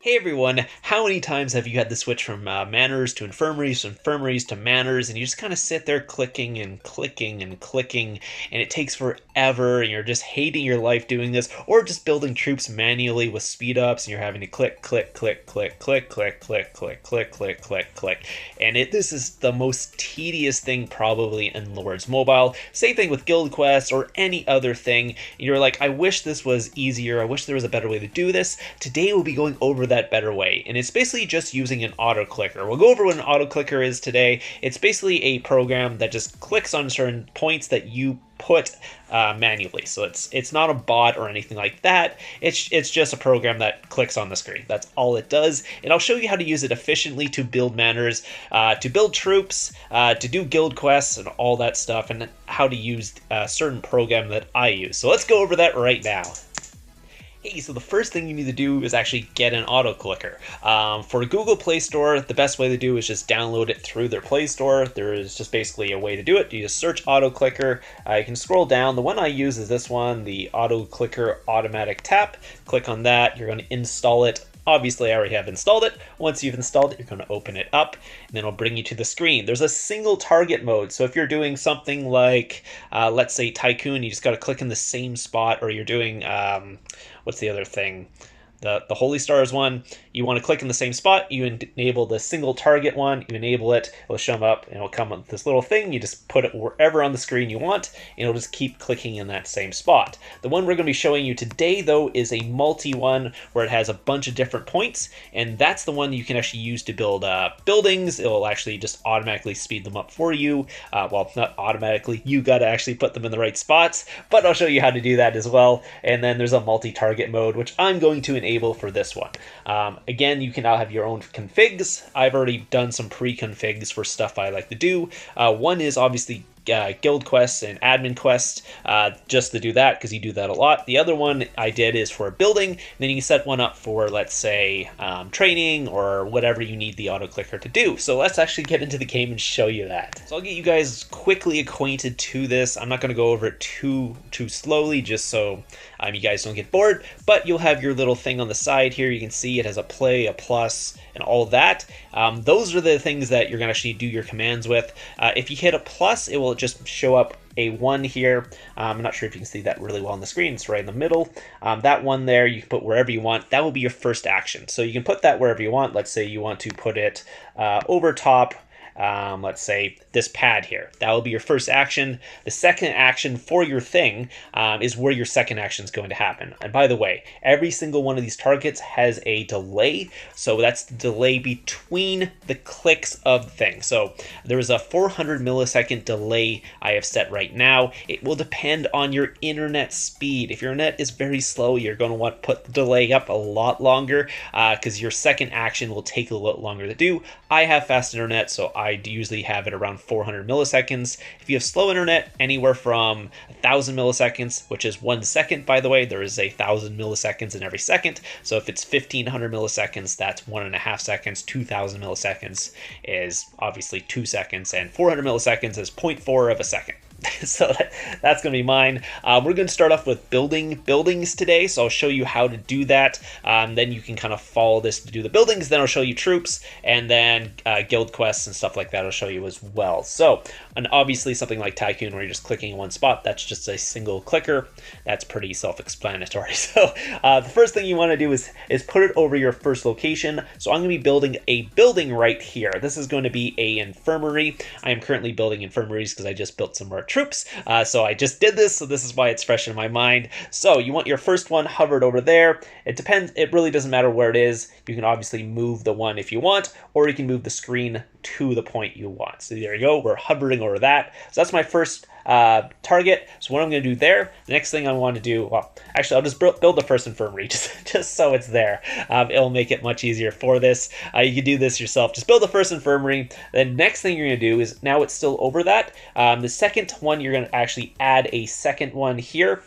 Hey everyone, how many times have you had to switch from manners to infirmaries to manners, and you just kind of sit there clicking and clicking and clicking, and it takes forever, and you're just hating your life doing this, or just building troops manually with speed ups, and you're having to click, click, click, click, click, click, click, click, click, click, click, click, and this is the most tedious thing probably in Lords Mobile. Same thing with Guild Quests or any other thing. You're like, I wish this was easier. I wish there was a better way to do this. Today we'll be going over that better way, and it's basically just using an auto clicker. We'll go over what an auto clicker is today. It's basically a program that just clicks on certain points that you put manually. So it's not a bot or anything like that. It's just a program that clicks on the screen. That's all it does. And I'll show you how to use it efficiently to build manners, to build troops, to do guild quests and all that stuff, and how to use a certain program that I use. So let's go over that right now. Hey, so the first thing you need to do is actually get an auto clicker. For Google Play Store, the best way to do is just download it through their Play Store. There is just basically a way to do it. You just search auto clicker. You can scroll down. The one I use is this one, the auto clicker automatic tap. Click on that. You're going to install it. Obviously, I already have installed it. Once you've installed it, you're going to open it up, and then it'll bring you to the screen. There's a single target mode. So if you're doing something like, let's say Tycoon, you just got to click in the same spot, or you're doing, what's the other thing? The Holy Stars one, you want to click in the same spot, you enable the single target one, you enable it, it'll show up, and it'll come with this little thing, you just put it wherever on the screen you want, and it'll just keep clicking in that same spot. The one we're going to be showing you today, though, is a multi one, where it has a bunch of different points, and that's the one you can actually use to build buildings. It'll actually just automatically speed them up for you. Well, not automatically, you got to actually put them in the right spots, but I'll show you how to do that as well. And then there's a multi-target mode, which I'm going to enable for this one. Again, you can now have your own configs. I've already done some pre-configs for stuff I like to do. One is obviously guild quests and admin quests, just to do that because you do that a lot. The other one I did is for a building, and then you can set one up for, let's say, training or whatever you need the auto clicker to do. So let's actually get into the game and show you that. So I'll get you guys quickly acquainted to this. I'm not going to go over it too slowly, just so you guys don't get bored, but you'll have your little thing on the side here. You can see it has a play, a plus, and all that. Those are the things that you're going to actually do your commands with. If you hit a plus, it will just show up a 1 here. I'm not sure if you can see that really well on the screen. It's right in the middle. That one there, you can put wherever you want. That will be your first action. So you can put that wherever you want. Let's say you want to put it over top. Let's say this pad here. That will be your first action. The second action for your thing is where your second action is going to happen. And by the way, every single one of these targets has a delay. So that's the delay between the clicks of the thing. So there is a 400 millisecond delay I have set right now. It will depend on your internet speed. If your internet is very slow, you're going to want to put the delay up a lot longer because your second action will take a little longer to do. I have fast internet, so I usually have it around 400 milliseconds. If you have slow internet, anywhere from 1,000 milliseconds, which is 1 second, by the way. There is 1,000 milliseconds in every second. So if it's 1,500 milliseconds, that's 1.5 seconds. 2,000 milliseconds is obviously 2 seconds, and 400 milliseconds is 0.4 of a second. So that's going to be mine. We're going to start off with building buildings today, so I'll show you how to do that. Then you can kind of follow this to do the buildings. Then I'll show you troops, and then guild quests and stuff like that I'll show you as well. So, and obviously something like Tycoon where you're just clicking in one spot, that's just a single clicker. That's pretty self-explanatory. So the first thing you want to do is put it over your first location. So I'm going to be building a building right here. This is going to be a infirmary. I am currently building infirmaries because I just built some more troops. So I just did this, so this is why it's fresh in my mind. So you want your first one hovered over there. It depends, it really doesn't matter where it is. You can obviously move the one if you want, or you can move the screen to the point you want. So there you go, we're hovering over that. So that's my first target. So what I'm going to do there, the next thing I want to do, well, actually I'll just build the first infirmary just so it's there. It'll make it much easier for this. You can do this yourself. Just build the first infirmary. The next thing you're going to do is, now it's still over that, the second one you're going to actually add a second one here.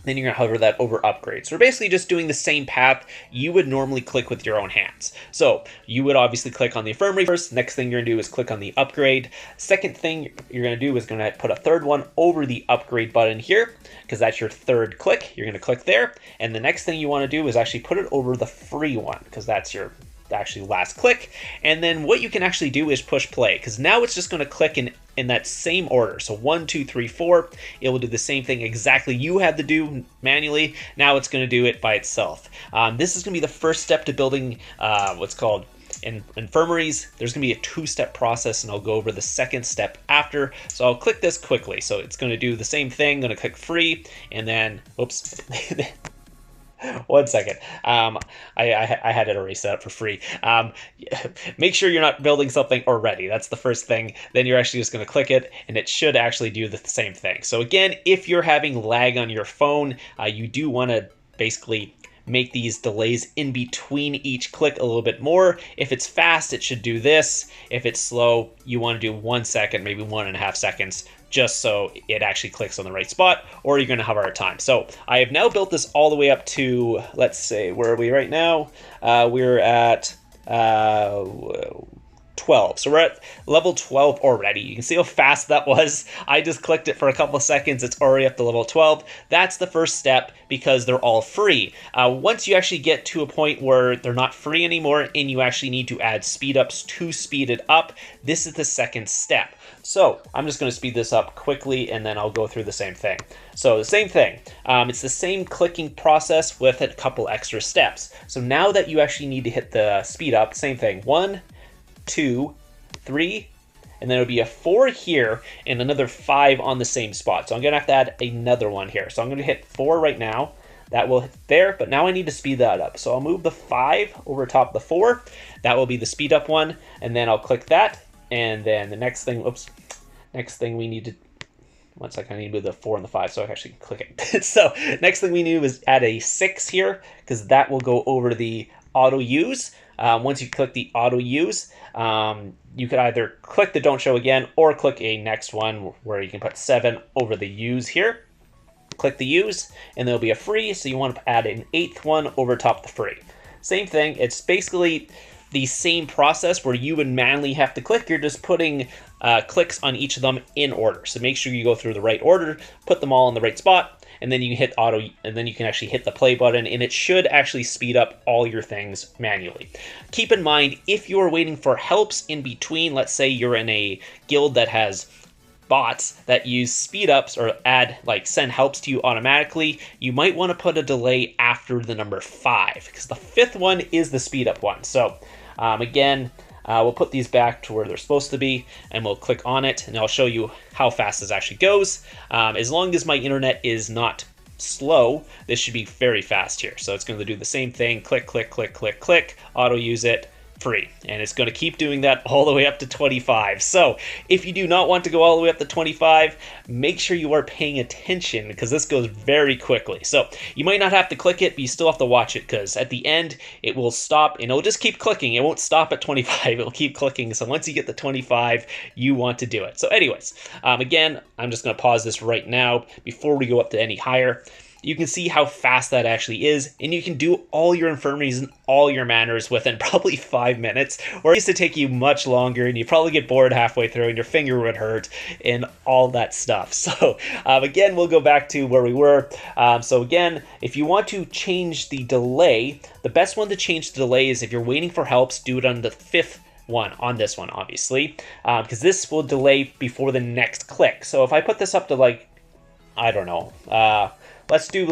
Then you're going to hover that over upgrade. So we're basically just doing the same path you would normally click with your own hands. So you would obviously click on the infirmary first. Next thing you're going to do is click on the upgrade. Second thing you're going to do is going to put a third one over the upgrade button here, because that's your third click. You're going to click there. And the next thing you want to do is actually put it over the free one, because that's your actually last click. And then what you can actually do is push play, because now it's just going to click in that same order. So 1, 2, 3, 4. It will do the same thing exactly you had to do manually. Now it's going to do it by itself. This is going to be the first step to building what's called infirmaries. There's going to be a 2-step process, and I'll go over the second step after. So I'll click this quickly. So it's going to do the same thing. I'm going to click free, and then oops. 1 second. I had it already set up for free. Make sure you're not building something already. That's the first thing. Then you're actually just going to click it, and it should actually do the same thing. So again, if you're having lag on your phone, you do want to basically make these delays in between each click a little bit more. If it's fast, it should do this. If it's slow, you want to do 1 second, maybe 1.5 seconds, just so it actually clicks on the right spot, or you're going to have a hard time. So I have now built this all the way up to, let's say, where are we right now? We're at 12. So we're at level 12 already. You can see how fast that was. I just clicked it for a couple of seconds. It's already up to level 12. That's the first step, because they're all free. Once you actually get to a point where they're not free anymore and you actually need to add speed ups to speed it up, this is the second step. So I'm just going to speed this up quickly, and then I'll go through the same thing. So the same thing. It's the same clicking process with a couple extra steps. So now that you actually need to hit the speed up, same thing. 1, 2, 3, and then it'll be a 4 here and another 5 on the same spot. So I'm going to have to add another one here. So I'm going to hit 4 right now. That will hit there, but now I need to speed that up. So I'll move the 5 over top of the 4. That will be the speed up one, and then I'll click that. And then the next thing, next thing we need to, 1 second, I need to move the 4 and the 5 so I can actually click it. So next thing we need is add a 6 here, because that will go over the auto use. Once you click the auto use, you could either click the don't show again or click a next one where you can put 7 over the use here. Click the use, and there'll be a free, so you want to add an 8th one over top of the free. Same thing, it's basically the same process where you would manually have to click. You're just putting clicks on each of them in order. So make sure you go through the right order, put them all in the right spot, and then you hit auto, and then you can actually hit the play button, and it should actually speed up all your things manually. Keep in mind, if you're waiting for helps in between, let's say you're in a guild that has bots that use speed ups or send helps to you automatically, you might want to put a delay after the number 5, because the 5th one is the speed up one. So again, we'll put these back to where they're supposed to be, and we'll click on it, and I'll show you how fast this actually goes. As long as my internet is not slow, this should be very fast here. So it's going to do the same thing, click, click, click, click, click, auto use it, free, and it's going to keep doing that all the way up to 25. So if you do not want to go all the way up to 25, make sure you are paying attention, because this goes very quickly. So you might not have to click it, but you still have to watch it, because at the end it will stop and it'll just keep clicking. It won't stop at 25, it'll keep clicking. So once you get to 25, you want to do it. So anyways, again, I'm just going to pause this right now before we go up to any higher. You can see how fast that actually is, and you can do all your infirmaries and all your manners within probably 5 minutes, or it used to take you much longer, and you probably get bored halfway through, and your finger would hurt, and all that stuff. So again, we'll go back to where we were. So again, if you want to change the delay, the best one to change the delay is if you're waiting for helps, do it on the 5th one, on this one, obviously, because this will delay before the next click. So if I put this up to I don't know, let's do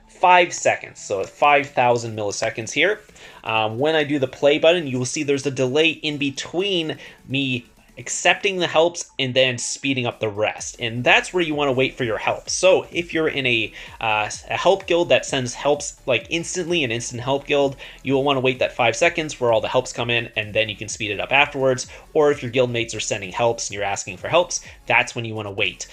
5 seconds, so 5,000 milliseconds here. When I do the play button, you will see there's a delay in between me accepting the helps and then speeding up the rest, and that's where you want to wait for your help. So if you're in a help guild that sends helps instantly, an instant help guild, you will want to wait that 5 seconds where all the helps come in, and then you can speed it up afterwards. Or if your guild mates are sending helps and you're asking for helps, that's when you want to wait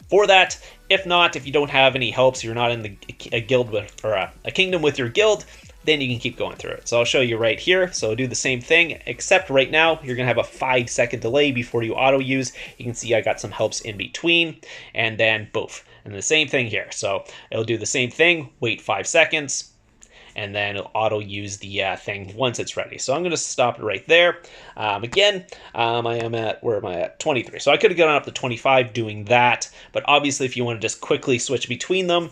for that. If not, if you don't have any helps, you're not in a guild with, or a kingdom with your guild, then you can keep going through it. So I'll show you right here. So do the same thing, except right now you're gonna have a 5-second delay before you auto use. You can see I got some helps in between, and then boof. And the same thing here. So it'll do the same thing, wait 5 seconds, and then it'll auto use the thing once it's ready. So I'm going to stop it right there. Again, I am at, where am I at? 23. So I could have gone up to 25 doing that, but obviously if you want to just quickly switch between them,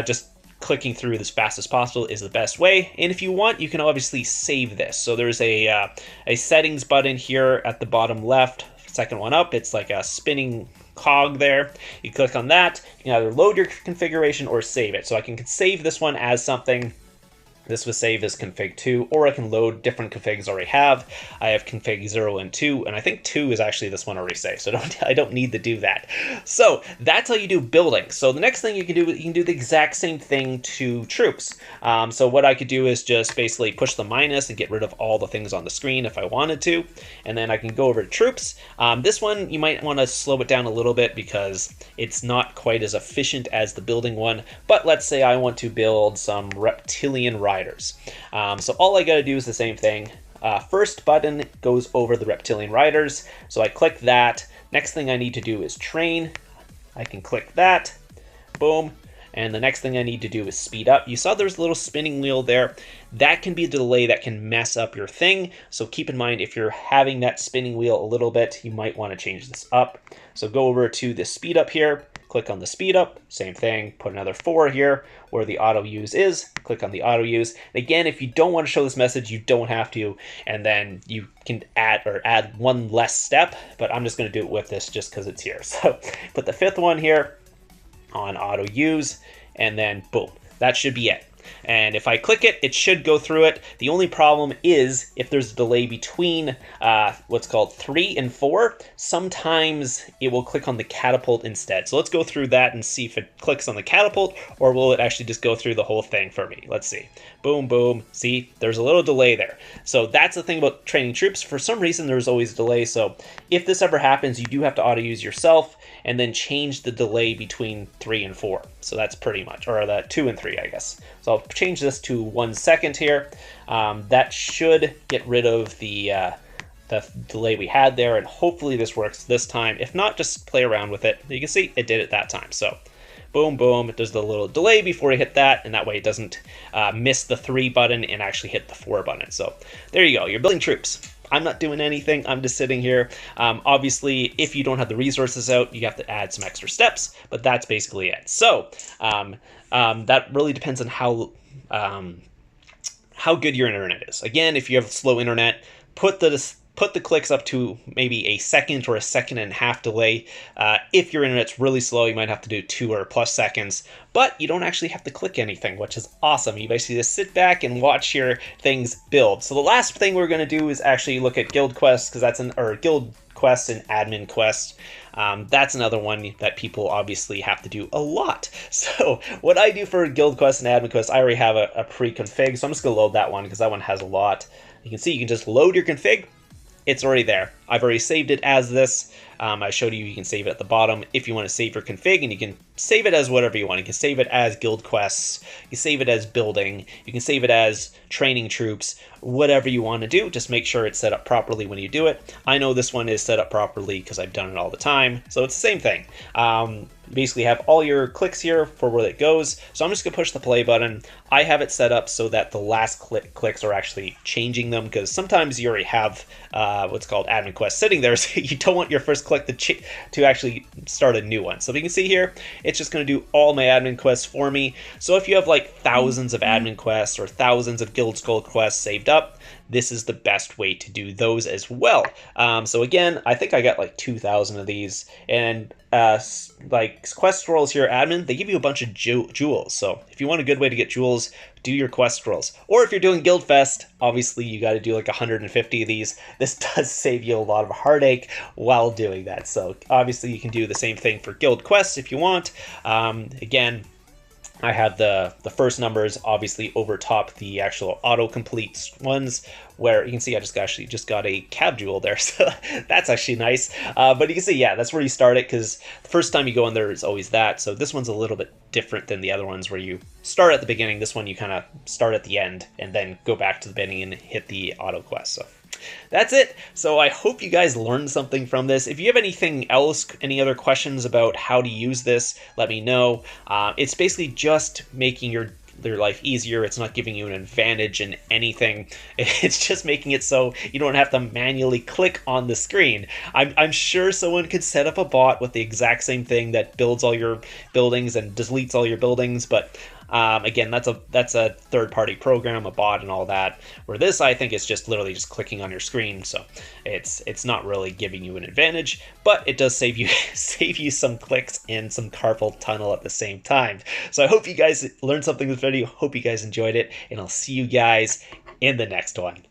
just clicking through as fast as possible is the best way. And if you want, you can obviously save this. So there's a settings button here at the bottom left, second one up. It's like a spinning cog there. You click on that, you can either load your configuration or save it. So I can save this one as something. This was saved as config 2, or I can load different configs I already have. I have config 0 and 2, and I think 2 is actually this one already saved, so I don't need to do that. So that's how you do building. So the next thing you can do the exact same thing to troops. So what I could do is just basically push the minus and get rid of all the things on the screen if I wanted to, and then I can go over to troops. This one, you might want to slow it down a little bit because it's not quite as efficient as the building one, but let's say I want to build some reptilian riders. So all I got to do is the same thing. First button goes over the reptilian riders. So I click that. Next thing I need to do is train. I can click that. Boom. And the next thing I need to do is speed up. You saw there's a little spinning wheel there. That can be a delay that can mess up your thing. So keep in mind, if you're having that spinning wheel a little bit, you might want to change this up. So go over to the speed up here. Click on the speed up, same thing, put another 4 here where the auto use is, click on the auto use. And again, if you don't want to show this message, you don't have to, and then you can add one less step, but I'm just going to do it with this just because it's here. So put the 5th one here on auto use, and then boom, that should be it. And if I click it, it should go through it. The only problem is if there's a delay between what's called 3 and 4, sometimes it will click on the catapult instead. So let's go through that and see if it clicks on the catapult, or will it actually just go through the whole thing for me. Let's see. Boom, boom. See, there's a little delay there. So that's the thing about training troops. For some reason, there's always a delay. So if this ever happens, you do have to auto use yourself and then change the delay between 3 and 4. So that's pretty much, or the 2 and 3, I guess. So I'll change this to 1 second here. That should get rid of the delay we had there, and hopefully this works this time. If not, just play around with it. You can see it did it that time. So boom, boom, there's the little delay before you hit that, and that way it doesn't miss the 3 button and actually hit the 4 button. So there you go, you're building troops. I'm not doing anything, I'm just sitting here. Obviously, if you don't have the resources out, you have to add some extra steps, but that's basically it. So that really depends on how good your internet is. Again, if you have slow internet, put the clicks up to maybe a second or a second and a half delay. If your internet's really slow, you might have to do 2 or plus seconds, but you don't actually have to click anything, which is awesome. You basically just sit back and watch your things build. So the last thing we're going to do is actually look at guild quests, because that's guild quests and admin quests. That's another one that people obviously have to do a lot. So what I do for guild quests and admin quests, I already have a pre-config, so I'm just going to load that one because that one has a lot. You can see you can just load your config. It's already there. I've already saved it as this. I showed you can save it at the bottom if you want to save your config, and you can save it as whatever you want. You can save it as guild quests, you can save it as building, you can save it as training troops, whatever you want to do. Just make sure it's set up properly when you do it. I know this one is set up properly because I've done it all the time, so it's the same thing. Basically have all your clicks here for where it goes. So I'm just gonna push the play button. I have it set up so that the last clicks are actually changing them, because sometimes you already have what's called admin quest sitting there, so you don't want your first click to actually start a new one. So you can see here, it's just gonna do all my admin quests for me. So if you have like thousands of admin quests or thousands of guild skull quests saved up, this is the best way to do those as well. So again, I think I got like 2,000 of these, and like quest scrolls here, admin, they give you a bunch of jewels. So if you want a good way to get jewels, do your quest scrolls. Or if you're doing Guild Fest, obviously you got to do like 150 of these. This does save you a lot of heartache while doing that. So obviously you can do the same thing for guild quests if you want. Again, I have the first numbers obviously over top the actual autocomplete ones, where you can see I just got a cab jewel there, so that's actually nice. But you can see, yeah, that's where you start it, because the first time you go in there is always that. So this one's a little bit different than the other ones where you start at the beginning. This one you kind of start at the end and then go back to the beginning and hit the auto quest. So That's it. So I hope you guys learned something from this. If you have anything else, any other questions about how to use this, let me know. It's basically just making your life easier. It's not giving you an advantage in anything. It's just making it so you don't have to manually click on the screen. I'm sure someone could set up a bot with the exact same thing that builds all your buildings and deletes all your buildings, but again, that's a third-party program, a bot, and all that. Where this, I think, is just literally just clicking on your screen, so it's not really giving you an advantage, but it does save you save you some clicks and some carpal tunnel at the same time. So I hope you guys learned something in this video. Hope you guys enjoyed it, and I'll see you guys in the next one.